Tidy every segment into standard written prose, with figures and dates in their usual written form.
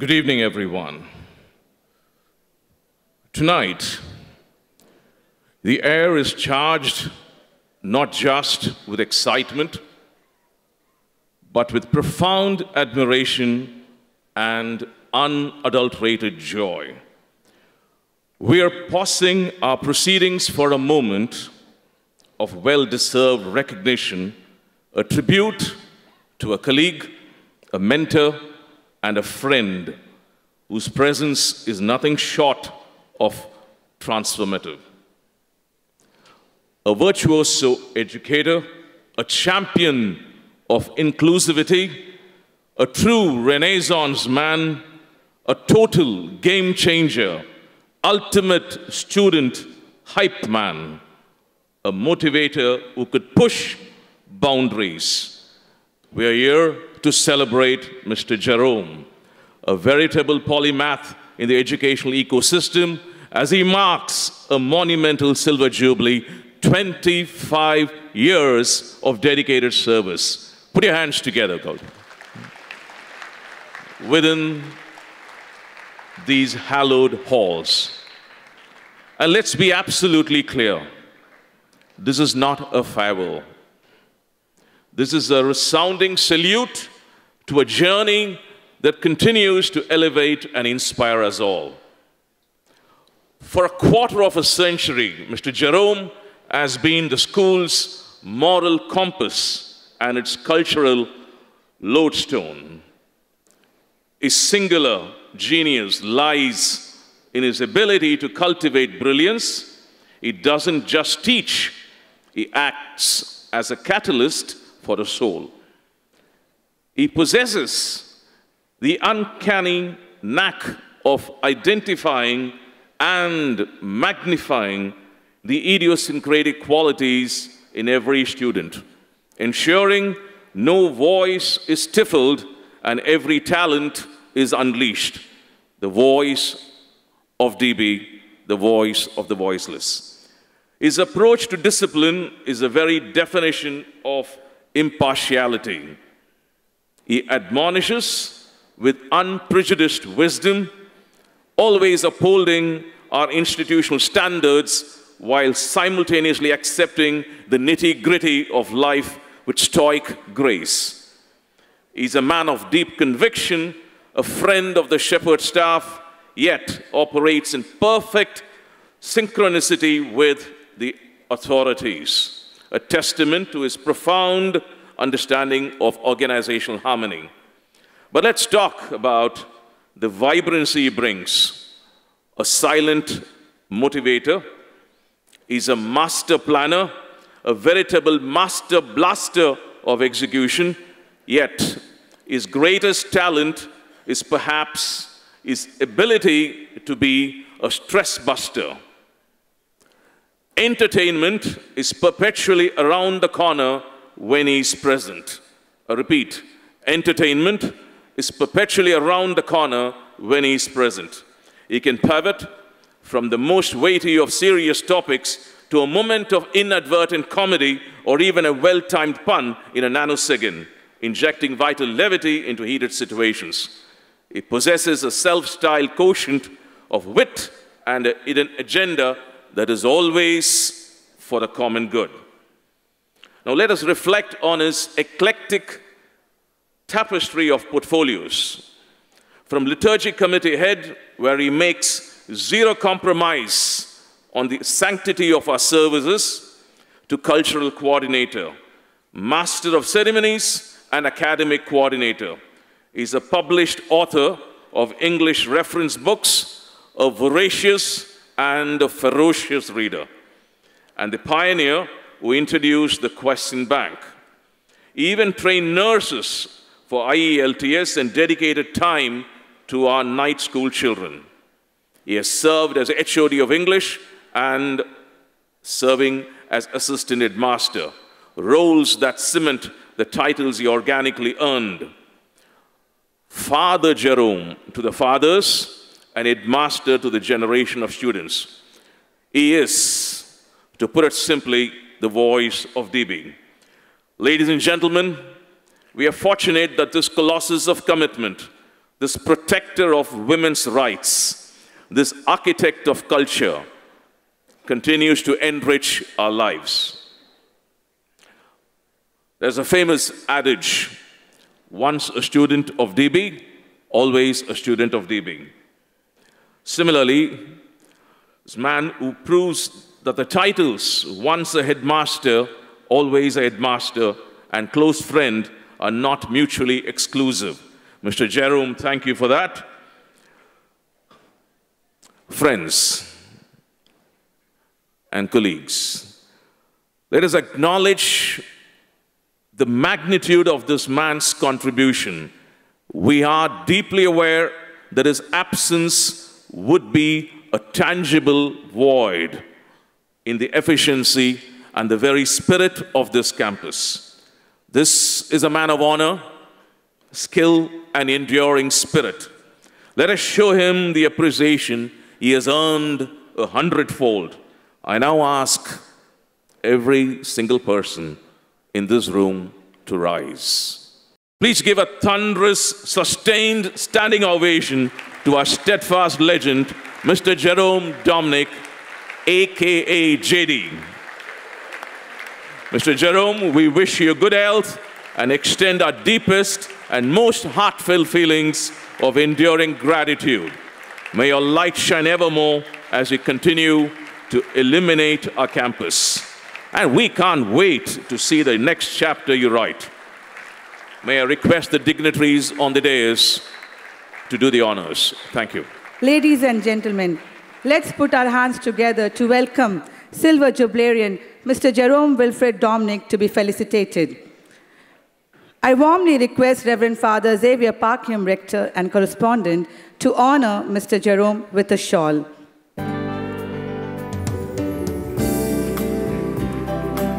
Good evening, everyone. Tonight, the air is charged not just with excitement, but with profound admiration and unadulterated joy. We are pausing our proceedings for a moment of well-deserved recognition, a tribute to a colleague, a mentor, and a friend whose presence is nothing short of transformative. A virtuoso educator, a champion of inclusivity, a true Renaissance man, a total game changer, ultimate student hype man, a motivator who could push boundaries. We are here to celebrate Mr. Jerome, a veritable polymath in the educational ecosystem, as he marks a monumental silver jubilee, 25 years of dedicated service. Put your hands together, Gautam. Within these hallowed halls. And let's be absolutely clear, this is not a farewell. This is a resounding salute to a journey that continues to elevate and inspire us all. For a quarter of a century, Mr. Jerome has been the school's moral compass and its cultural lodestone. His singular genius lies in his ability to cultivate brilliance. He doesn't just teach, he acts as a catalyst for the soul. He possesses the uncanny knack of identifying and magnifying the idiosyncratic qualities in every student, ensuring no voice is stifled and every talent is unleashed. The voice of DB, the voice of the voiceless. His approach to discipline is the very definition of impartiality. He admonishes with unprejudiced wisdom, always upholding our institutional standards while simultaneously accepting the nitty-gritty of life with stoic grace. He's a man of deep conviction, a friend of the shepherd staff, yet operates in perfect synchronicity with the authorities, a testament to his profound understanding of organizational harmony. But let's talk about the vibrancy he brings. A silent motivator. He's a master planner, a veritable master blaster of execution, yet his greatest talent is perhaps his ability to be a stress buster. Entertainment is perpetually around the corner when he's present. I repeat, entertainment is perpetually around the corner when he's present. He can pivot from the most weighty of serious topics to a moment of inadvertent comedy or even a well-timed pun in a nanosecond, injecting vital levity into heated situations. He possesses a self-styled quotient of wit and a hidden agenda that is always for the common good. Now let us reflect on his eclectic tapestry of portfolios. From liturgy committee head, where he makes zero compromise on the sanctity of our services, to cultural coordinator, master of ceremonies, and academic coordinator. He's a published author of English reference books, a voracious and a ferocious reader, and the pioneer who introduced the question bank. He even trained nurses for IELTS and dedicated time to our night school children. He has served as HOD of English and serving as assistant headmaster, roles that cement the titles he organically earned. Father Jerome to the fathers, and headmaster to the generation of students. He is, to put it simply, the voice of DB. Ladies and gentlemen, we are fortunate that this colossus of commitment, this protector of women's rights, this architect of culture, continues to enrich our lives. There's a famous adage, once a student of DB, always a student of DB. Similarly, this man who proves that the titles, once a headmaster, always a headmaster, and close friend are not mutually exclusive. Mr. Jerome, thank you for that. Friends and colleagues, let us acknowledge the magnitude of this man's contribution. We are deeply aware that his absence would be a tangible void in the efficiency and the very spirit of this campus. This is a man of honor, skill, and enduring spirit. Let us show him the appreciation he has earned 100-fold. I now ask every single person in this room to rise. Please give a thunderous, sustained standing ovation to our steadfast legend, Mr. Jerome Dominic, aka JD. Mr. Jerome, we wish you good health and extend our deepest and most heartfelt feelings of enduring gratitude. May your light shine evermore as you continue to illuminate our campus. And we can't wait to see the next chapter you write. May I request the dignitaries on the dais to do the honors. Thank you. Ladies and gentlemen, let's put our hands together to welcome Silver Jubilarian Mr. Jerome Wilfred Dominic to be felicitated. I warmly request Reverend Father Xavier Pakyam, Rector and Correspondent, to honor Mr. Jerome with a shawl.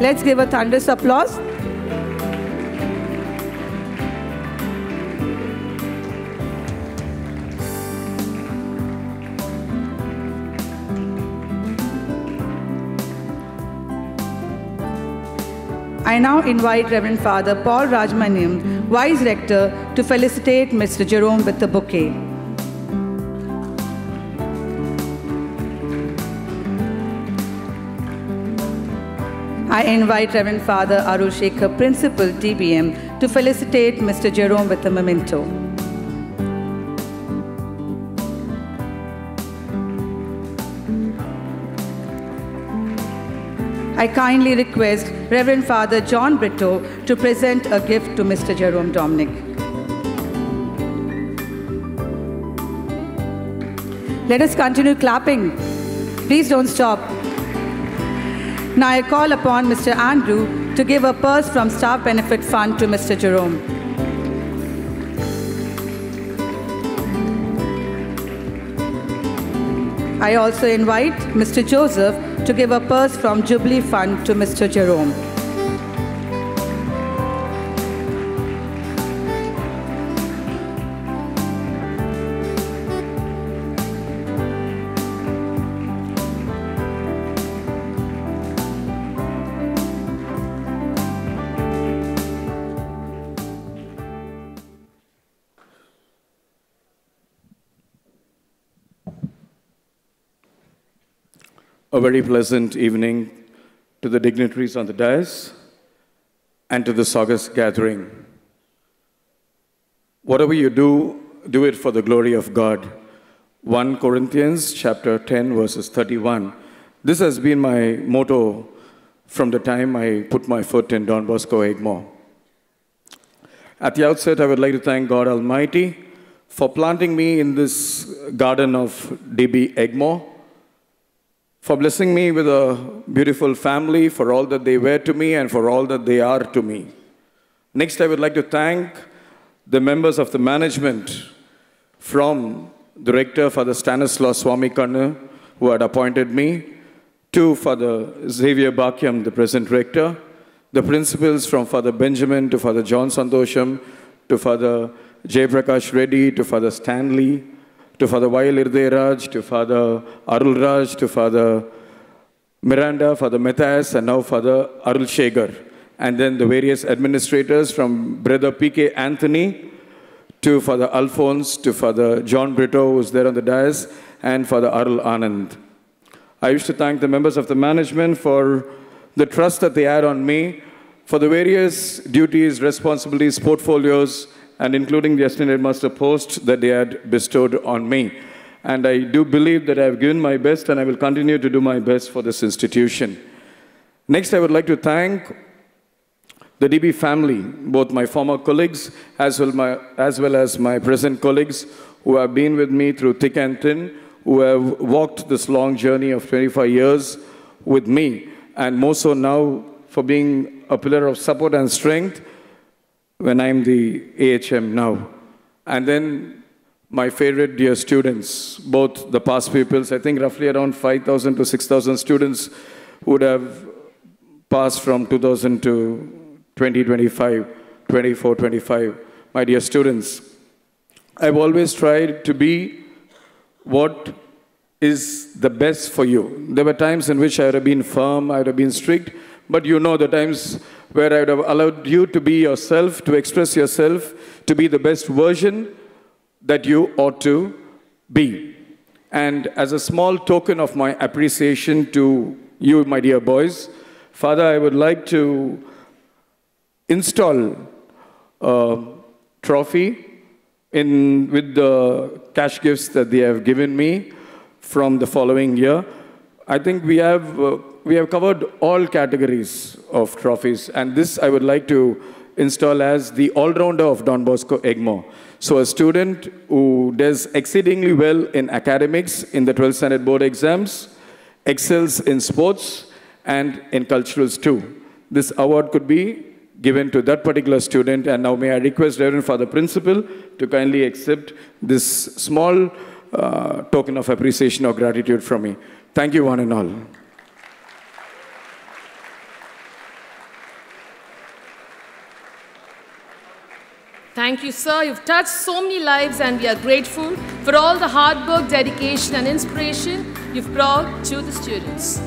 Let's give a thunderous applause. I now invite Reverend Father Paul Rajmaniam, Vice Rector, to felicitate Mr. Jerome with a bouquet. I invite Reverend Father Arul Shekhar, Principal, DBM, to felicitate Mr. Jerome with a memento. I kindly request Reverend Father John Brito to present a gift to Mr. Jerome Dominic. Let us continue clapping. Please don't stop. Now I call upon Mr. Andrew to give a purse from Staff Benefit Fund to Mr. Jerome. I also invite Mr. Joseph to give a purse from Jubilee Fund to Mr. Jerome. A very pleasant evening to the dignitaries on the dais and to this august gathering. Whatever you do, do it for the glory of God. 1 Corinthians chapter 10, verses 31. This has been my motto from the time I put my foot in Don Bosco Egmore. At the outset, I would like to thank God Almighty for planting me in this garden of DB Egmore, for blessing me with a beautiful family, for all that they were to me and for all that they are to me. Next, I would like to thank the members of the management, from the rector, Father Stanislaus Swamikanna, who had appointed me, to Father Xavier Pakyam, the present rector, the principals from Father Benjamin to Father John Sandosham, to Father Jayprakash Reddy, to Father Stanley, to Father Y.L. Irderaj, to Father Arul Raj, to Father Miranda, Father Matthias, and now Father Arul Shekhar. And then the various administrators from Brother P.K. Anthony to Father Alphonse, to Father John Brito, who is there on the dais, and Father Arul Anand. I wish to thank the members of the management for the trust that they had on me, for the various duties, responsibilities, portfolios, and including the assistant headmaster post that they had bestowed on me. And I do believe that I have given my best, and I will continue to do my best for this institution. Next, I would like to thank the DB family, both my former colleagues as well as my present colleagues who have been with me through thick and thin, who have walked this long journey of 25 years with me, and more so now for being a pillar of support and strength when I'm the AHM now. And then my favorite dear students, both the past pupils, I think roughly around 5,000 to 6,000 students would have passed from 2000 to 2025, 24, 25. My dear students, I've always tried to be what is the best for you. There were times in which I would have been firm, I would have been strict, but you know the times where I would have allowed you to be yourself, to express yourself, to be the best version that you ought to be. And as a small token of my appreciation to you, my dear boys, Father, I would like to install a trophy with the cash gifts that they have given me from the following year. I think we have covered all categories of trophies, and this I would like to install as the all-rounder of Don Bosco Egmore. So a student who does exceedingly well in academics, in the 12th standard board exams, excels in sports, and in culturals too. This award could be given to that particular student, and now may I request Reverend Father Principal to kindly accept this small token of appreciation or gratitude from me. Thank you one and all. Thank you, sir. You've touched so many lives, and we are grateful for all the hard work, dedication, and inspiration you've brought to the students.